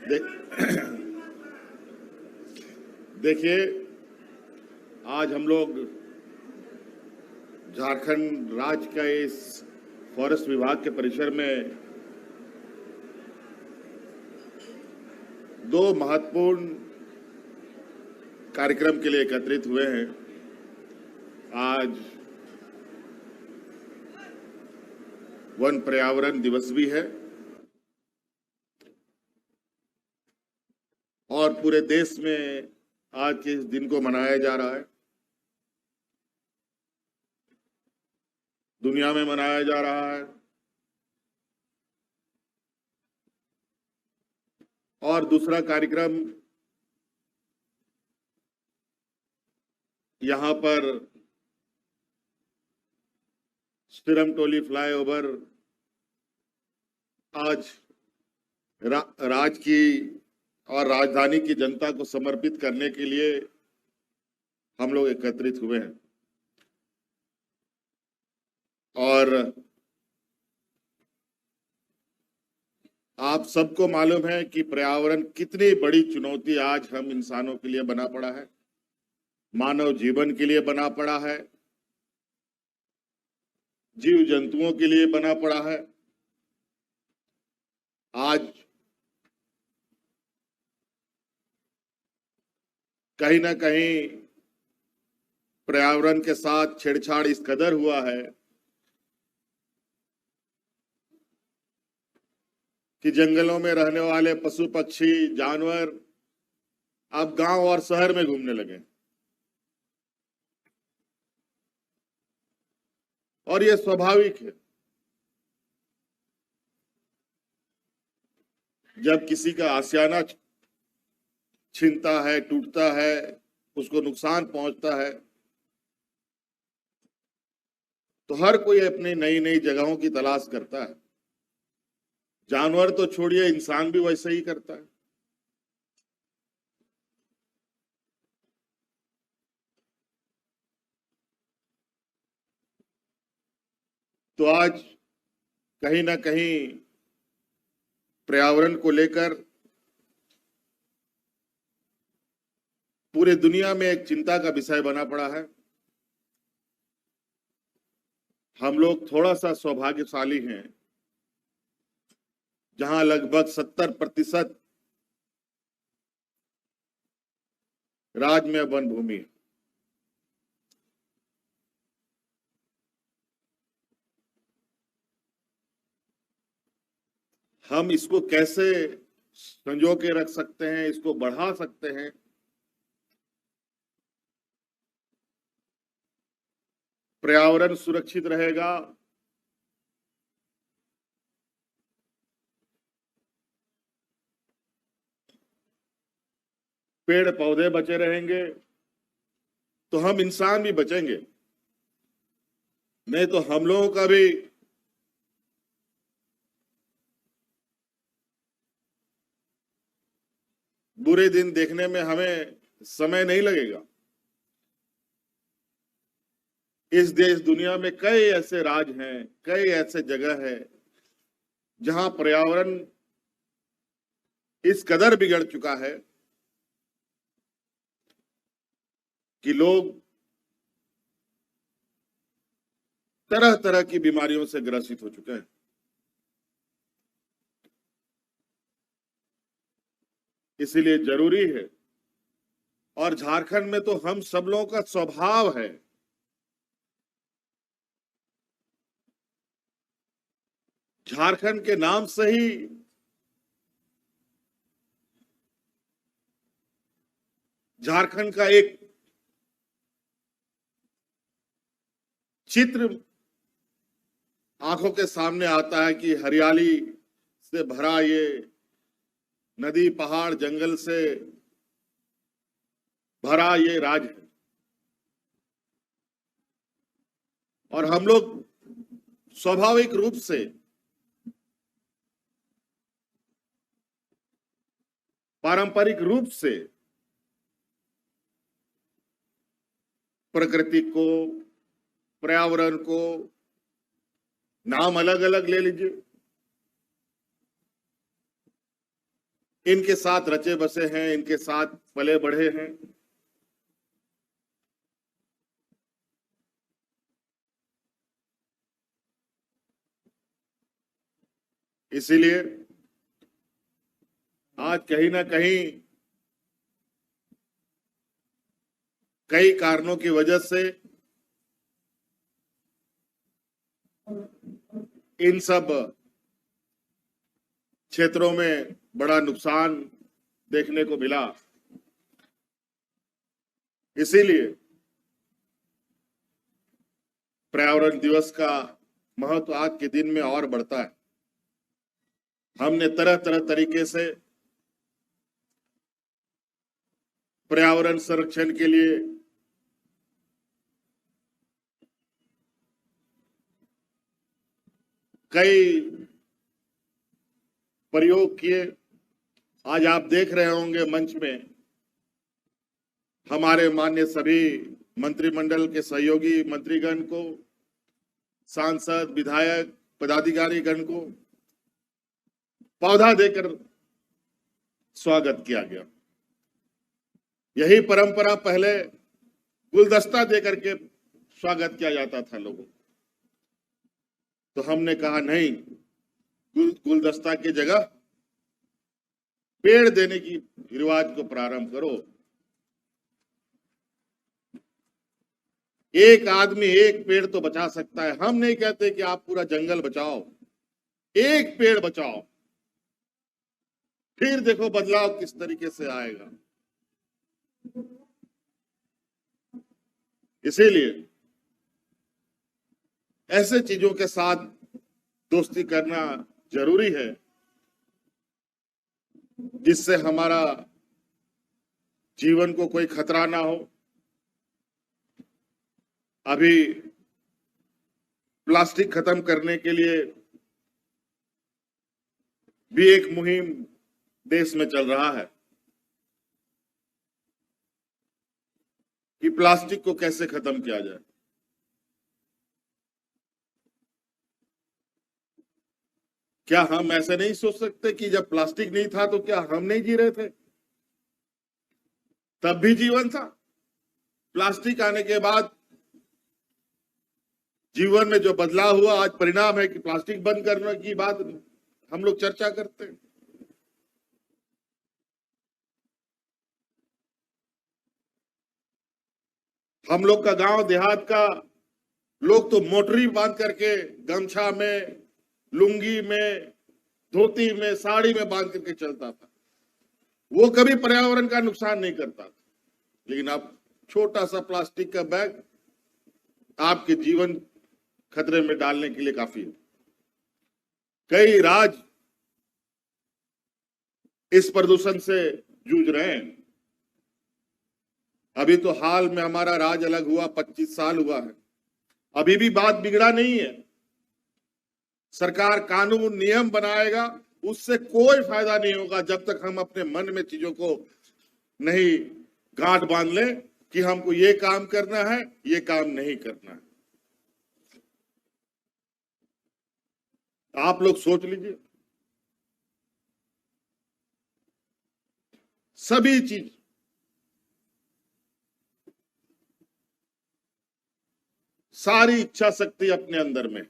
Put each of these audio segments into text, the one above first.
दे, देखिए, आज हम लोग झारखंड राज्य का इस फॉरेस्ट विभाग के परिसर में दो महत्वपूर्ण कार्यक्रम के लिए एकत्रित हुए हैं। आज वन पर्यावरण दिवस भी है और पूरे देश में आज के इस दिन को मनाया जा रहा है, दुनिया में मनाया जा रहा है। और दूसरा कार्यक्रम यहां पर सिरमटोली फ्लाईओवर आज राज्य की और राजधानी की जनता को समर्पित करने के लिए हम लोग एकत्रित हुए हैं। और आप सबको मालूम है कि पर्यावरण कितनी बड़ी चुनौती आज हम इंसानों के लिए बना पड़ा है, मानव जीवन के लिए बना पड़ा है, जीव जंतुओं के लिए बना पड़ा है। आज कहीं ना कहीं पर्यावरण के साथ छेड़छाड़ इस कदर हुआ है कि जंगलों में रहने वाले पशु पक्षी जानवर अब गांव और शहर में घूमने लगे। और ये स्वाभाविक है, जब किसी का आशियाना छिनता है, टूटता है, उसको नुकसान पहुंचता है, तो हर कोई अपनी नई नई जगहों की तलाश करता है। जानवर तो छोड़िए, इंसान भी वैसे ही करता है। तो आज कहीं ना कहीं पर्यावरण को लेकर पूरे दुनिया में एक चिंता का विषय बना पड़ा है। हम लोग थोड़ा सा सौभाग्यशाली हैं, जहां लगभग 70% राज्य में वन भूमि है। हम इसको कैसे संजो के रख सकते हैं, इसको बढ़ा सकते हैं, पर्यावरण सुरक्षित रहेगा, पेड़ पौधे बचे रहेंगे, तो हम इंसान भी बचेंगे। नहीं तो हम लोगों का भी बुरे दिन देखने में हमें समय नहीं लगेगा। इस देश दुनिया में कई ऐसे राज्य हैं, कई ऐसे जगह है जहां पर्यावरण इस कदर बिगड़ चुका है कि लोग तरह तरह की बीमारियों से ग्रसित हो चुके हैं। इसीलिए जरूरी है, और झारखंड में तो हम सब लोगों का स्वभाव है, झारखंड के नाम से ही झारखंड का एक चित्र आंखों के सामने आता है कि हरियाली से भरा ये नदी, पहाड़, जंगल से भरा ये राज्य है। और हम लोग स्वाभाविक रूप से पारंपरिक रूप से प्रकृति को, पर्यावरण को नाम अलग अलग ले लीजिए, इनके साथ रचे बसे हैं, इनके साथ पले बढ़े हैं। इसीलिए आज कहीं ना कहीं कई कारणों की वजह से इन सब क्षेत्रों में बड़ा नुकसान देखने को मिला। इसीलिए पर्यावरण दिवस का महत्व आज के दिन में और बढ़ता है। हमने तरह तरह तरीके से पर्यावरण संरक्षण के लिए कई प्रयोग किए। आज आप देख रहे होंगे मंच में हमारे माननीय सभी मंत्रिमंडल के सहयोगी मंत्रीगण को, सांसद, विधायक, पदाधिकारीगण को पौधा देकर स्वागत किया गया। यही परंपरा पहले गुलदस्ता देकर के स्वागत किया जाता था लोगों को। तो हमने कहा नहीं, गुलदस्ता की जगह पेड़ देने की रिवाज को प्रारंभ करो। एक आदमी एक पेड़ तो बचा सकता है। हम नहीं कहते कि आप पूरा जंगल बचाओ, एक पेड़ बचाओ, फिर देखो बदलाव किस तरीके से आएगा। इसीलिए ऐसे चीजों के साथ दोस्ती करना जरूरी है जिससे हमारा जीवन को कोई खतरा ना हो। अभी प्लास्टिक खत्म करने के लिए भी एक मुहिम देश में चल रहा है कि प्लास्टिक को कैसे खत्म किया जाए। क्या हम ऐसे नहीं सोच सकते कि जब प्लास्टिक नहीं था तो क्या हम नहीं जी रहे थे? तब भी जीवन था। प्लास्टिक आने के बाद जीवन में जो बदलाव हुआ, आज परिणाम है कि प्लास्टिक बंद करने की बात हम लोग चर्चा करते हैं। हम लोग का गांव देहात का लोग तो मोटरी बांध करके गमछा में, लुंगी में, धोती में, साड़ी में बांध करके चलता था। वो कभी पर्यावरण का नुकसान नहीं करता था। लेकिन अब छोटा सा प्लास्टिक का बैग आपके जीवन खतरे में डालने के लिए काफी है। कई राज्य इस प्रदूषण से जूझ रहे हैं। अभी तो हाल में हमारा राज्य अलग हुआ, 25 साल हुआ है, अभी भी बात बिगड़ा नहीं है। सरकार कानून नियम बनाएगा, उससे कोई फायदा नहीं होगा जब तक हम अपने मन में चीजों को नहीं गांठ बांध लें कि हमको ये काम करना है, ये काम नहीं करना है। आप लोग सोच लीजिए, सभी चीज सारी इच्छा शक्ति अपने अंदर में।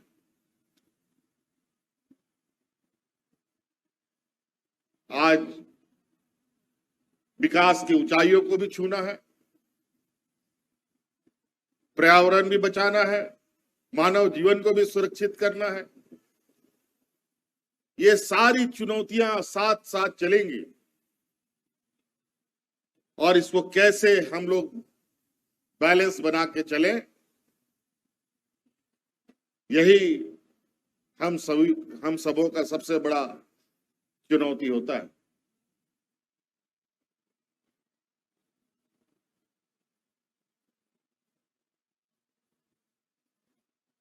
आज विकास की ऊंचाइयों को भी छूना है, पर्यावरण भी बचाना है, मानव जीवन को भी सुरक्षित करना है। ये सारी चुनौतियां साथ साथ चलेंगी और इसको कैसे हम लोग बैलेंस बना के चलें, यही हम सबों का सबसे बड़ा चुनौती होता है।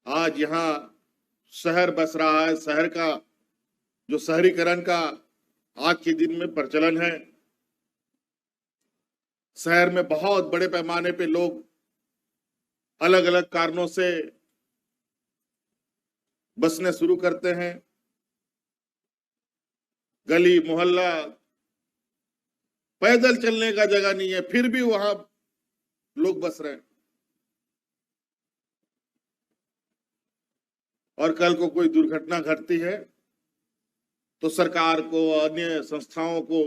आज यहां शहर बस रहा है, शहर का जो शहरीकरण का आज के दिन में प्रचलन है। शहर में बहुत बड़े पैमाने पे लोग अलग अलग कारणों से बसने शुरू करते हैं। गली मोहल्ला पैदल चलने का जगह नहीं है, फिर भी वहां लोग बस रहे हैं। और कल को कोई दुर्घटना घटती है तो सरकार को, अन्य संस्थाओं को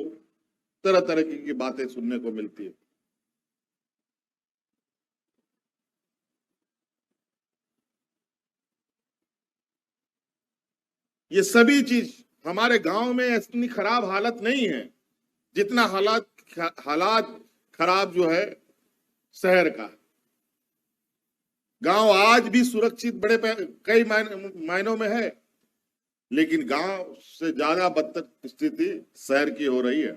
तरह तरह की बातें सुनने को मिलती है। ये सभी चीज हमारे गांव में इतनी खराब हालत नहीं है जितना हालात खराब जो है शहर का। गांव आज भी सुरक्षित बड़े कई मायनों में है, लेकिन गांव से ज्यादा बदतर स्थिति शहर की हो रही है।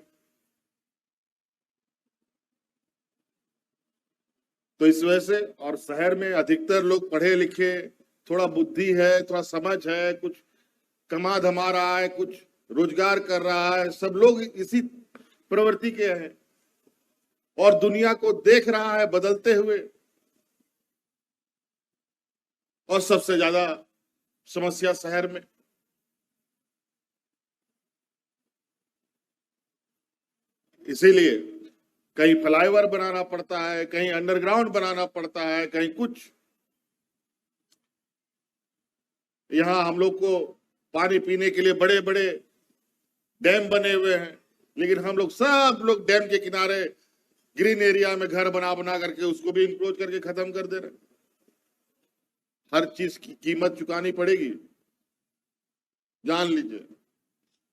तो इस वजह से, और शहर में अधिकतर लोग पढ़े लिखे, थोड़ा बुद्धि है, थोड़ा समझ है, कुछ कमा धमा रहा है, कुछ रोजगार कर रहा है, सब लोग इसी प्रवृत्ति के हैं और दुनिया को देख रहा है बदलते हुए। और सबसे ज्यादा समस्या शहर में। इसीलिए कहीं फ्लाईओवर बनाना पड़ता है, कहीं अंडरग्राउंड बनाना पड़ता है, कहीं कुछ। यहां हम लोग को पानी पीने के लिए बड़े बड़े डैम बने हुए हैं, लेकिन हम लोग सब लोग डैम के किनारे ग्रीन एरिया में घर बना बना करके उसको भी इंक्लोज करके खत्म कर दे रहे। हर चीज की कीमत चुकानी पड़ेगी, जान लीजिए,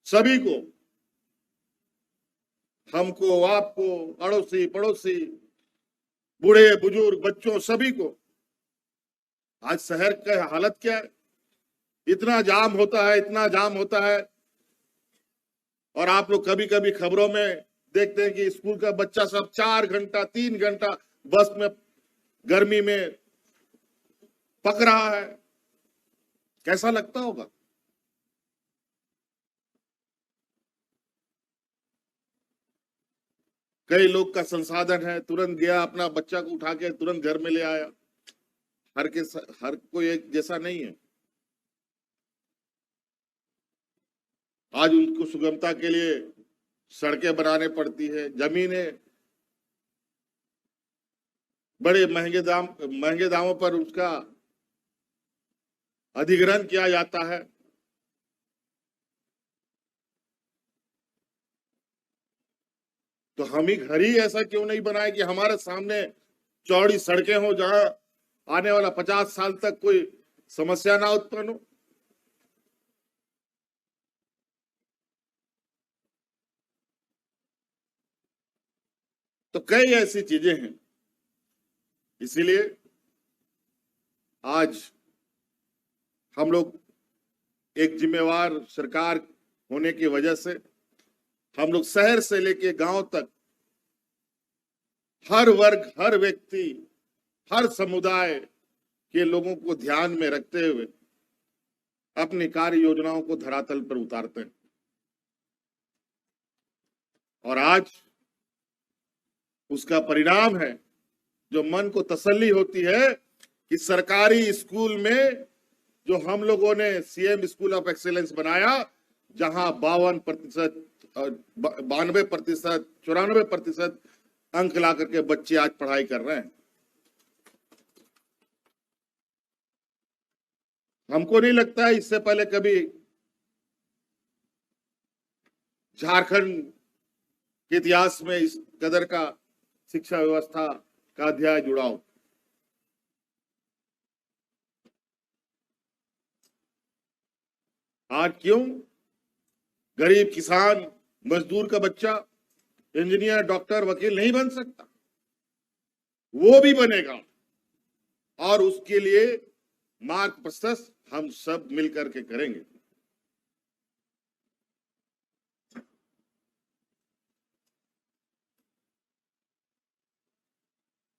सभी को, हमको, आपको, अड़ोसी पड़ोसी, बूढ़े बुजुर्ग, बच्चों, सभी को। आज शहर का हालत क्या है, इतना जाम होता है, इतना जाम होता है। और आप लोग कभी कभी खबरों में देखते हैं कि स्कूल का बच्चा सब 4 घंटा 3 घंटा बस में गर्मी में पक रहा है। कैसा लगता होगा। कई लोग का संसाधन है, तुरंत गया, अपना बच्चा को उठा के तुरंत घर में ले आया। हर कोई एक जैसा नहीं है। आज उनको सुगमता के लिए सड़कें बनाने पड़ती है, जमीनें बड़े महंगे दामों पर उसका अधिग्रहण किया जाता है। तो हम ही घर ही ऐसा क्यों नहीं बनाए कि हमारे सामने चौड़ी सड़कें हो, जहां आने वाला 50 साल तक कोई समस्या ना उत्पन्न हो। तो कई ऐसी चीजें हैं। इसीलिए आज हम लोग एक जिम्मेवार सरकार होने की वजह से हम लोग शहर से लेके गांव तक हर वर्ग, हर व्यक्ति, हर समुदाय के लोगों को ध्यान में रखते हुए अपनी कार्य योजनाओं को धरातल पर उतारते हैं। और आज उसका परिणाम है, जो मन को तसल्ली होती है कि सरकारी स्कूल में जो हम लोगों ने सीएम स्कूल ऑफ एक्सीलेंस बनाया, जहां 52%, 92%, 94% अंक ला करके बच्चे आज पढ़ाई कर रहे हैं। हमको नहीं लगता है इससे पहले कभी झारखंड के इतिहास में इस कदर का शिक्षा व्यवस्था का अध्याय जुड़ा हो। आज क्यों गरीब किसान, मजदूर का बच्चा इंजीनियर, डॉक्टर, वकील नहीं बन सकता? वो भी बनेगा, और उसके लिए मार्ग प्रशस्त हम सब मिलकर के करेंगे।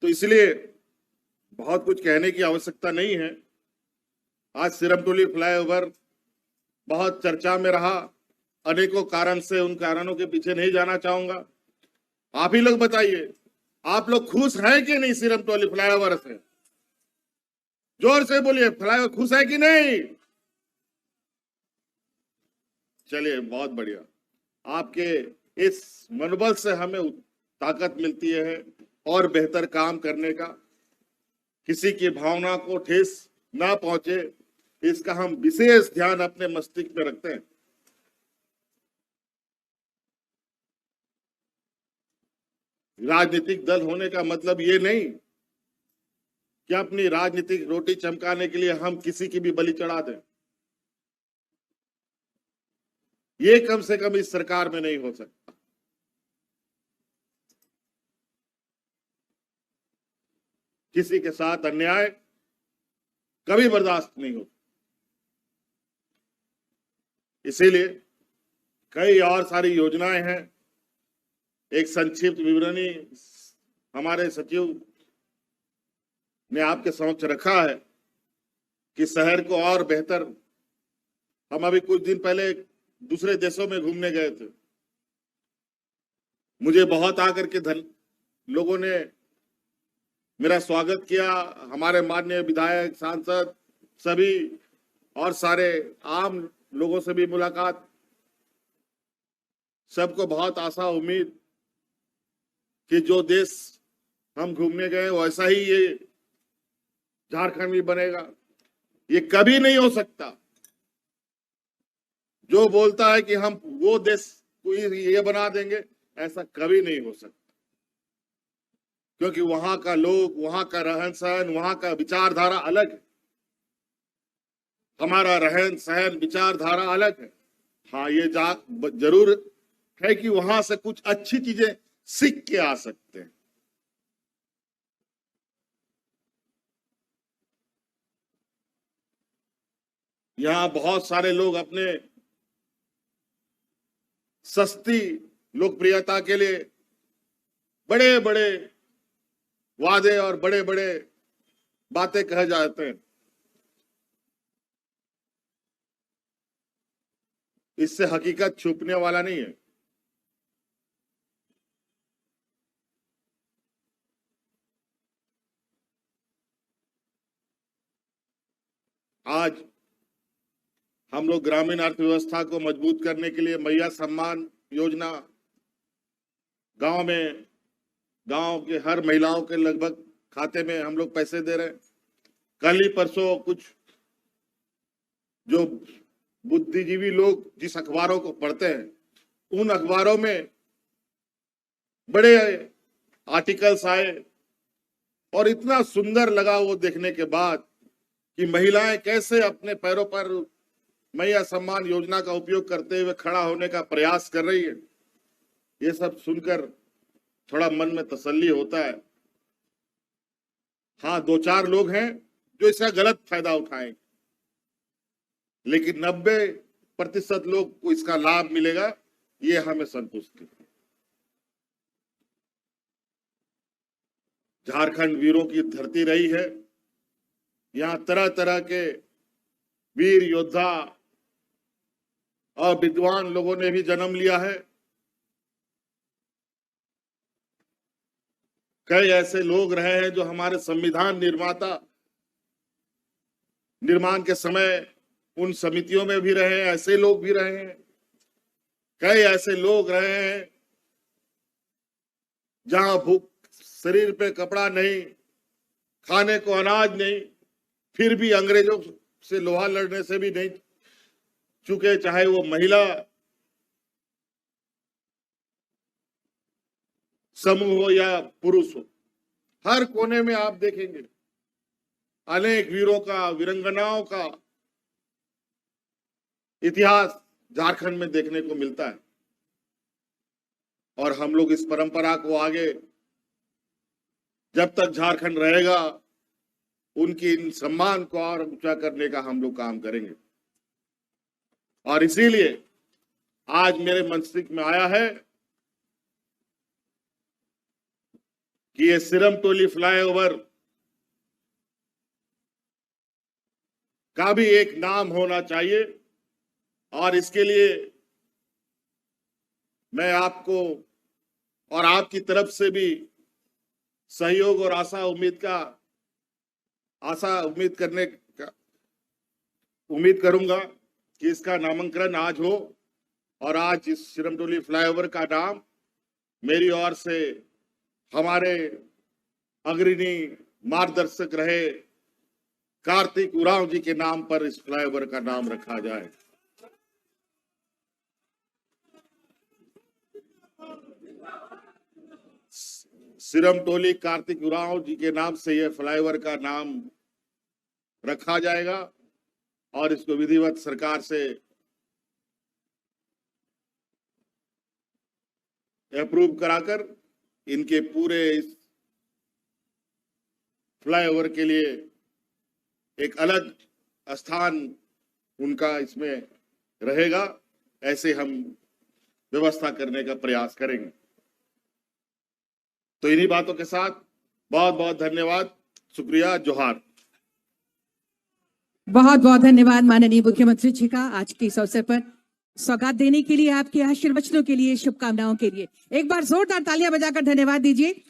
तो इसलिए बहुत कुछ कहने की आवश्यकता नहीं है। आज सिरमटोली फ्लाईओवर बहुत चर्चा में रहा, अनेकों कारण से। उन कारणों के पीछे नहीं जाना चाहूंगा। आप ही लोग बताइए, आप लोग खुश हैं कि नहीं सिरमटोली फ्लाईओवर से? जोर से बोलिए, फ्लाईओवर खुश है कि नहीं? चलिए, बहुत बढ़िया। आपके इस मनोबल से हमें ताकत मिलती है और बेहतर काम करने का। किसी की भावना को ठेस ना पहुंचे, इसका हम विशेष ध्यान अपने मस्तिष्क में रखते हैं। राजनीतिक दल होने का मतलब ये नहीं कि अपनी राजनीतिक रोटी चमकाने के लिए हम किसी की भी बलि चढ़ा दें। ये कम से कम इस सरकार में नहीं हो सकता। किसी के साथ अन्याय कभी बर्दाश्त नहीं होता। इसीलिए कई और सारी योजनाएं हैं। एक संक्षिप्त विवरणी हमारे सचिव ने आपके समक्ष रखा है कि शहर को और बेहतर। हम अभी कुछ दिन पहले दूसरे देशों में घूमने गए थे। मुझे बहुत आकर के लोगों ने मेरा स्वागत किया। हमारे माननीय विधायक, सांसद, सभी और सारे आम लोगों से भी मुलाकात। सबको बहुत आशा उम्मीद कि जो देश हम घूमने गए वैसा ही ये झारखंड भी बनेगा। ये कभी नहीं हो सकता। जो बोलता है कि हम वो देश को ये बना देंगे, ऐसा कभी नहीं हो सकता। क्योंकि वहां का लोग, वहां का रहन सहन, वहां का विचारधारा अलग है। हमारा रहन सहन, विचारधारा अलग है। हाँ, ये जरूर है कि वहां से कुछ अच्छी चीजें सीख के आ सकते हैं। यहां बहुत सारे लोग अपने सस्ती लोकप्रियता के लिए बड़े बड़े वादे और बड़े बड़े बातें कहे जाते हैं। इससे हकीकत छुपने वाला नहीं है। आज हम लोग ग्रामीण अर्थव्यवस्था को मजबूत करने के लिए मैया सम्मान योजना, गांव के हर महिलाओं के लगभग खाते में हम लोग पैसे दे रहे हैं। कल ही परसों कुछ जो बुद्धिजीवी लोग जिस अखबारों को पढ़ते हैं, उन अखबारों में बड़े आर्टिकल्स आए और इतना सुंदर लगा वो देखने के बाद कि महिलाएं कैसे अपने पैरों पर मैया सम्मान योजना का उपयोग करते हुए खड़ा होने का प्रयास कर रही है। ये सब सुनकर थोड़ा मन में तसल्ली होता है। हाँ, 2-4 लोग हैं जो इसका गलत फायदा उठाएंगे, लेकिन 90% लोग को इसका लाभ मिलेगा, ये हमें संतुष्टि है। झारखंड वीरों की धरती रही है। यहां तरह तरह के वीर योद्धा और विद्वान लोगों ने भी जन्म लिया है। कई ऐसे लोग रहे हैं जो हमारे संविधान निर्माण के समय उन समितियों में भी रहे हैं, ऐसे लोग भी रहे हैं। कई ऐसे लोग रहे हैं जहां भूख, शरीर पे कपड़ा नहीं, खाने को अनाज नहीं, फिर भी अंग्रेजों से लोहा लड़ने से भी नहीं चुके, चाहे वो महिला समूह हो या पुरुष हो। हर कोने में आप देखेंगे अनेक वीरों का, वीरंगनाओं का इतिहास झारखंड में देखने को मिलता है। और हम लोग इस परंपरा को आगे जब तक झारखंड रहेगा, उनकी इन सम्मान को और ऊंचा करने का हम लोग काम करेंगे। और इसीलिए आज मेरे मस्तिष्क में आया है कि ये सिरमटोली फ्लाईओवर का भी एक नाम होना चाहिए। और इसके लिए मैं आपको और आपकी तरफ से भी सहयोग और आशा उम्मीद करूंगा कि इसका नामांकन आज हो और आज इस सिरमटोली फ्लाईओवर का नाम मेरी ओर से हमारे अग्रणी मार्गदर्शक रहे कार्तिक उरांव जी के नाम पर इस फ्लाईओवर का नाम रखा जाए। सिरमटोली कार्तिक उरांव जी के नाम से यह फ्लाईओवर का नाम रखा जाएगा और इसको विधिवत सरकार से अप्रूव कराकर इनके पूरे इस फ्लाईओवर के लिए एक अलग स्थान उनका इसमें रहेगा, ऐसे हम व्यवस्था करने का प्रयास करेंगे। तो इन्हीं बातों के साथ बहुत बहुत धन्यवाद, शुक्रिया, जोहार। बहुत बहुत धन्यवाद माननीय मुख्यमंत्री जी का आज के इस अवसर पर सौगात देने के लिए, आपके आशीर्वचनों के लिए, शुभकामनाओं के लिए एक बार जोरदार तालियां बजाकर धन्यवाद दीजिए।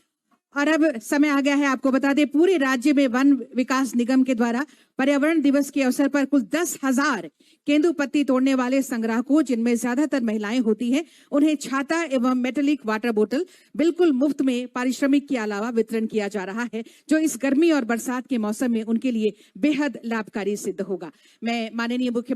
और अब समय आ गया है, आपको बता दें पूरे राज्य में वन विकास निगम के द्वारा पर्यावरण दिवस के अवसर पर कुल 10,000 केंदुपत्ती तोड़ने वाले संग्राहकों, जिनमें ज्यादातर महिलाएं होती हैं, उन्हें छाता एवं मेटेलिक वाटर बोतल बिल्कुल मुफ्त में पारिश्रमिक के अलावा वितरण किया जा रहा है, जो इस गर्मी और बरसात के मौसम में उनके लिए बेहद लाभकारी सिद्ध होगा। मैं माननीय मुख्यमंत्री